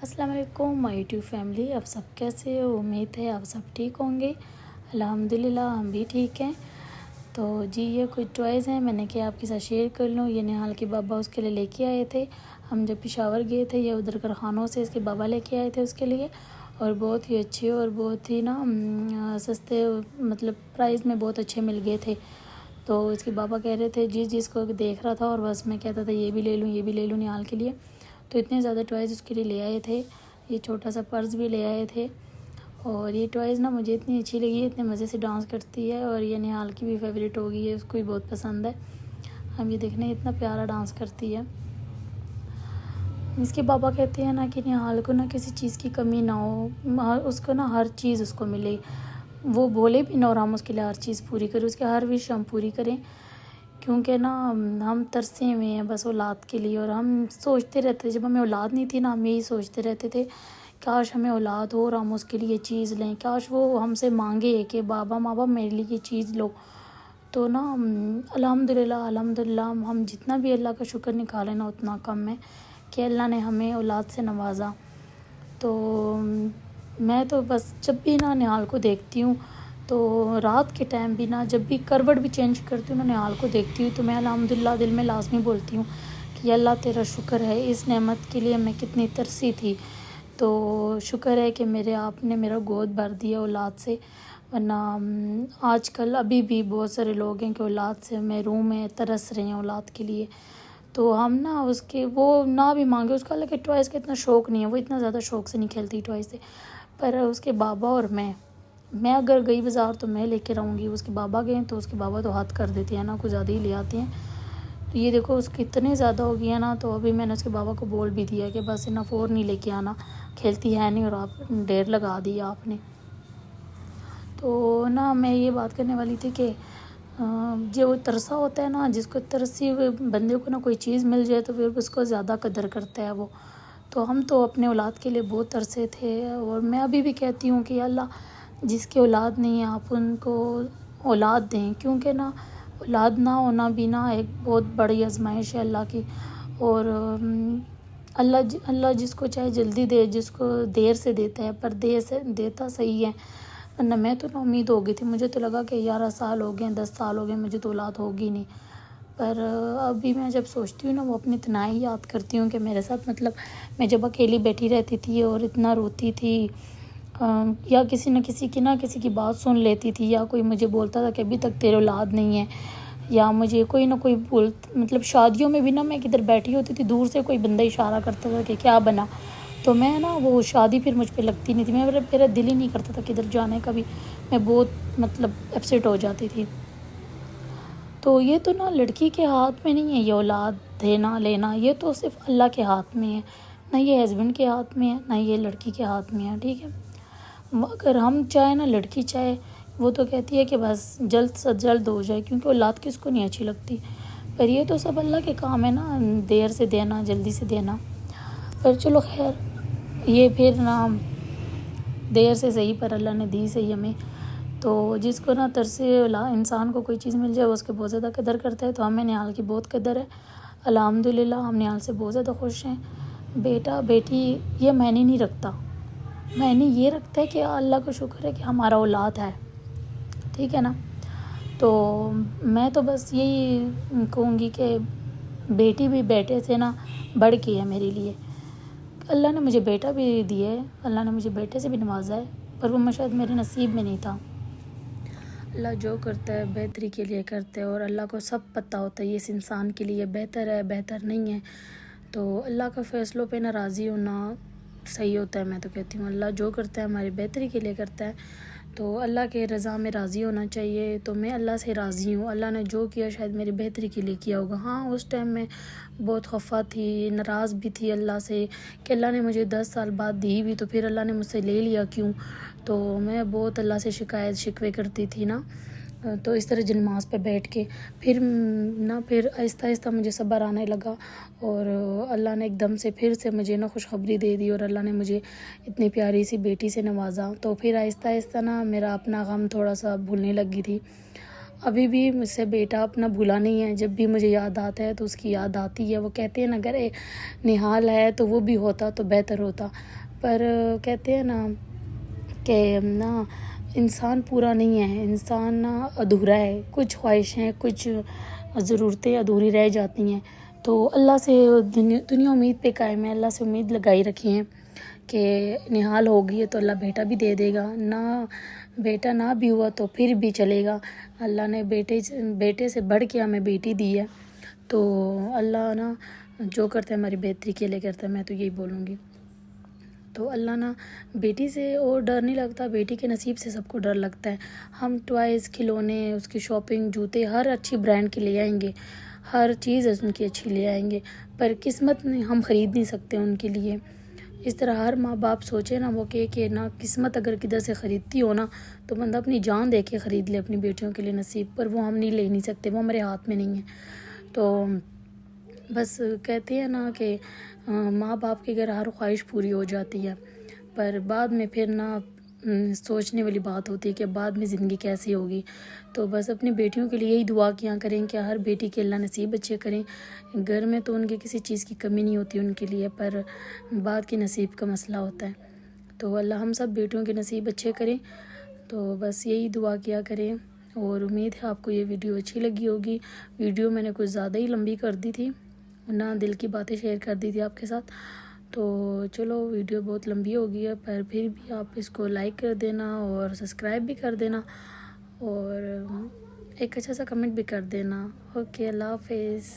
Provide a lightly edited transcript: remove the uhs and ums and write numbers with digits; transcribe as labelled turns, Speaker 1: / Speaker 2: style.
Speaker 1: السلام علیکم مائی YouTube family, آپ سب کیسے ہو؟ امید ہے آپ سب ٹھیک ہوں گے۔ الحمدللہ ہم بھی ٹھیک ہیں۔ تو جی یہ کچھ ٹوائز ہیں، میں نے کیا آپ کے ساتھ شیئر کر لوں۔ یہ نہال کے بابا اس کے لیے لے کے آئے تھے۔ ہم جب پشاور گئے تھے یا ادھر کارخانوں سے اس کے بابا لے کے آئے تھے اس کے لیے، اور بہت ہی اچھے اور بہت ہی سستے، مطلب پرائز میں بہت اچھے مل گئے تھے۔ تو اس کے بابا کہہ رہے تھے جس کو دیکھ رہا تھا اور بس میں کہتا تھا یہ بھی لے لوں یہ بھی لے لوں نہال کے لیے۔ تو اتنے زیادہ ٹوائز اس کے لیے لے آئے تھے۔ یہ چھوٹا سا پرس بھی لے آئے تھے، اور یہ ٹوائز مجھے اتنی اچھی لگی ہے، اتنے مزے سے ڈانس کرتی ہے، اور یہ نہال کی بھی فیوریٹ ہو گئی ہے، اس کو بھی بہت پسند ہے۔ ہم یہ دیکھنے اتنا پیارا ڈانس کرتی ہے۔ اس کے بابا کہتے ہیں کہ نہال کو کسی چیز کی کمی نہ ہو، اس کو ہر چیز اس کو ملے۔ وہ بولے بھی نہ اور ہم اس کے لیے ہر چیز پوری کریں، اس کے ہر وش ہم پوری کریں، کیونکہ ہم ترسے ہوئے ہیں بس اولاد کے لیے۔ اور ہم سوچتے رہتے تھے، جب ہمیں اولاد نہیں تھی ہم یہی سوچتے رہتے تھے کاش ہمیں اولاد ہو اور ہم اس کے لیے یہ چیز لیں، کاش وہ ہم سے مانگے کہ بابا ماں باپ میرے لیے یہ چیز لو۔ تو الحمدللہ ہم جتنا بھی اللہ کا شکر نکالیں اتنا کم ہے کہ اللہ نے ہمیں اولاد سے نوازا۔ تو میں تو بس جب بھی نہال کو دیکھتی ہوں تو رات کے ٹائم بھی جب بھی کروٹ بھی چینج کرتی ہوں نہال کو دیکھتی ہوں تو میں الحمدللہ دل میں لازمی بولتی ہوں کہ اللہ تیرا شکر ہے، اس نعمت کے لیے میں کتنی ترسی تھی، تو شکر ہے کہ آپ نے میرا گود بھر دیا اولاد سے۔ ورنہ آج کل ابھی بھی بہت سارے لوگ ہیں کہ اولاد سے محروم ہیں، ترس رہے ہیں اولاد کے لیے۔ تو ہم اس کے وہ نہ بھی مانگے، اس کا لگے ٹوائز کا اتنا شوق نہیں ہے، وہ اتنا زیادہ شوق سے نہیں کھیلتی ٹوائز سے، پر اس کے بابا اور میں اگر گئی بازار تو میں لے کے رہوں گی، اس کے بابا گئے تو اس کے بابا تو حد کر دیتے ہیں کچھ زیادہ ہی لے آتے ہیں۔ تو یہ دیکھو اس کی اتنے زیادہ ہو گیا تو ابھی میں نے اس کے بابا کو بول بھی دیا کہ بس فور نہیں لے کے آنا، کھیلتی ہے نہیں اور آپ ڈیر لگا دیا آپ نے۔ تو میں یہ بات کرنے والی تھی کہ جو ترسا ہوتا ہے جس کو ترسی ہوئے بندے کو کوئی چیز مل جائے تو پھر اس کو زیادہ قدر کرتا ہے وہ۔ تو ہم تو اپنے اولاد کے لیے بہت ترسے تھے، اور میں ابھی بھی کہتی ہوں کہ اللہ جس کی اولاد نہیں ہے آپ ان کو اولاد دیں، کیونکہ اولاد نہ ہونا بھی ایک بہت بڑی آزمائش ہے اللہ کی۔ اور اللہ جس کو چاہے جلدی دے، جس کو دیر سے دیتا ہے، پر دیر سے دیتا صحیح ہے۔ ورنہ میں تو امید ہو گئی تھی، مجھے تو لگا کہ 11 سال ہو گئے 10 سال ہو گئے مجھے تو اولاد ہوگی نہیں، پر ابھی میں جب سوچتی ہوں وہ اپنی تنہائی یاد کرتی ہوں کہ میرے ساتھ میں جب اکیلی بیٹھی رہتی تھی اور اتنا روتی تھی، یا کسی نہ کسی کی بات سن لیتی تھی، یا کوئی مجھے بولتا تھا کہ ابھی تک تیرے اولاد نہیں ہے، یا مجھے کوئی نہ کوئی شادیوں میں بھی میں کدھر بیٹھی ہوتی تھی دور سے کوئی بندہ اشارہ کرتا تھا کہ کیا بنا، تو میں وہ شادی پھر مجھ پہ لگتی نہیں تھی، میرا دل ہی نہیں کرتا تھا کدھر جانے کا بھی، میں بہت اپسیٹ ہو جاتی تھی۔ تو یہ تو لڑکی کے ہاتھ میں نہیں ہے یہ اولاد دینا لینا، یہ تو صرف اللہ کے ہاتھ میں ہے، نہ یہ ہسبینڈ کے ہاتھ میں ہے نہ یہ لڑکی کے ہاتھ میں ہے، ٹھیک ہے۔ اگر ہم چاہیں لڑکی چاہے، وہ تو کہتی ہے کہ بس جلد سے جلد ہو جائے، کیونکہ اولاد کس کو نہیں اچھی لگتی، پر یہ تو سب اللہ کے کام ہے دیر سے دینا جلدی سے دینا۔ پر چلو خیر، یہ پھر دیر سے صحیح پر اللہ نے دی صحیح ہمیں۔ تو جس کو ترسے انسان کو کوئی چیز مل جائے وہ اس کے بہت زیادہ قدر کرتا ہے، تو ہمیں نہال کی بہت قدر ہے الحمدللہ، ہم نہال سے بہت زیادہ خوش ہیں۔ بیٹا بیٹی یہ معنی نہیں رکھتا، معنی یہ رکھتا ہے کہ اللہ کا شکر ہے کہ ہمارا اولاد ہے، ٹھیک ہے نا۔ تو میں تو بس یہی کہوں گی کہ بیٹی بھی بیٹے سے بڑھ کے ہے میرے لیے۔ اللہ نے مجھے بیٹا بھی دیا ہے، اللہ نے مجھے بیٹے سے بھی نوازا ہے، پر وہ شاید میرے نصیب میں نہیں تھا۔ اللہ جو کرتا ہے بہتری کے لیے کرتا ہے، اور اللہ کو سب پتہ ہوتا ہے یہ اس انسان کے لیے بہتر ہے بہتر نہیں ہے، تو اللہ کا فیصلوں پہ راضی ہونا صحیح ہوتا ہے۔ میں تو کہتی ہوں اللہ جو کرتا ہے ہماری بہتری کے لیے کرتا ہے، تو اللہ کے رضا میں راضی ہونا چاہیے۔ تو میں اللہ سے راضی ہوں، اللہ نے جو کیا شاید میری بہتری کے لیے کیا ہوگا۔ ہاں اس ٹائم میں بہت خفا تھی، ناراض بھی تھی اللہ سے کہ اللہ نے مجھے 10 سال بعد دی بھی تو پھر اللہ نے مجھ سے لے لیا کیوں، تو میں بہت اللہ سے شکایت شکوے کرتی تھی تو اس طرح جنماز پہ بیٹھ کے پھر آہستہ آہستہ مجھے صبر آنے لگا، اور اللہ نے ایک دم سے پھر سے مجھے خوشخبری دے دی، اور اللہ نے مجھے اتنی پیاری سی بیٹی سے نوازا، تو پھر آہستہ آہستہ میرا اپنا غم تھوڑا سا بھولنے لگی تھی۔ ابھی بھی مجھ سے بیٹا اپنا بھولا نہیں ہے، جب بھی مجھے یاد آتا ہے تو اس کی یاد آتی ہے. وہ کہتے ہیں نا اگر نہال ہے تو وہ بھی ہوتا تو بہتر ہوتا، پر کہتے ہیں نا کہ نا انسان پورا نہیں ہے، انسان نا ادھورا ہے، کچھ خواہشیں کچھ ضرورتیں ادھوری رہ جاتی ہیں. تو اللہ سے دنیا امید پہ قائم ہے، اللہ سے امید لگائی رکھی ہیں کہ نہال ہوگی ہے تو اللہ بیٹا بھی دے دے گا، نہ بیٹا نہ بھی ہوا تو پھر بھی چلے گا. اللہ نے بیٹے سے بڑھ کے ہمیں بیٹی دی ہے، تو اللہ نا جو کرتا ہے ہماری بہتری کے لیے کرتا ہے، میں تو یہی بولوں گی. تو اللہ نا بیٹی سے اور ڈر نہیں لگتا، بیٹی کے نصیب سے سب کو ڈر لگتا ہے. ہم ٹوائز، کھلونے، اس کی شاپنگ، جوتے ہر اچھی برانڈ کے لے آئیں گے، ہر چیز ان کی اچھی لے آئیں گے، پر قسمت ہم خرید نہیں سکتے ان کے لیے. اس طرح ہر ماں باپ سوچے نا وہ کہ نا قسمت اگر کدھر سے خریدتی ہو نا تو بندہ اپنی جان دے کے خرید لے اپنی بیٹیوں کے لیے نصیب، پر وہ ہم نہیں لے نہیں سکتے، وہ ہمارے ہاتھ میں نہیں ہے. تو بس کہتے ہیں نا کہ ماں باپ کی اگر ہر خواہش پوری ہو جاتی ہے، پر بعد میں پھر نا سوچنے والی بات ہوتی ہے کہ بعد میں زندگی کیسی ہوگی. تو بس اپنی بیٹیوں کے لیے یہی دعا کیا کریں کہ ہر بیٹی کے اللہ نصیب اچھے کریں. گھر میں تو ان کے کسی چیز کی کمی نہیں ہوتی ان کے لیے، پر بعد کی نصیب کا مسئلہ ہوتا ہے. تو اللہ ہم سب بیٹیوں کے نصیب اچھے کریں. تو بس یہی دعا کیا کریں، اور امید ہے آپ کو یہ ویڈیو اچھی لگی ہوگی. ویڈیو میں نے کچھ زیادہ ہی لمبی کر دی تھی، نہ دل کی باتیں شیئر کر دی تھی آپ کے ساتھ. تو چلو ویڈیو بہت لمبی ہو گئی ہے، پر پھر بھی آپ اس کو لائک کر دینا اور سبسکرائب بھی کر دینا، اور ایک اچھا سا کمنٹ بھی کر دینا. اوکے، اللہ حافظ.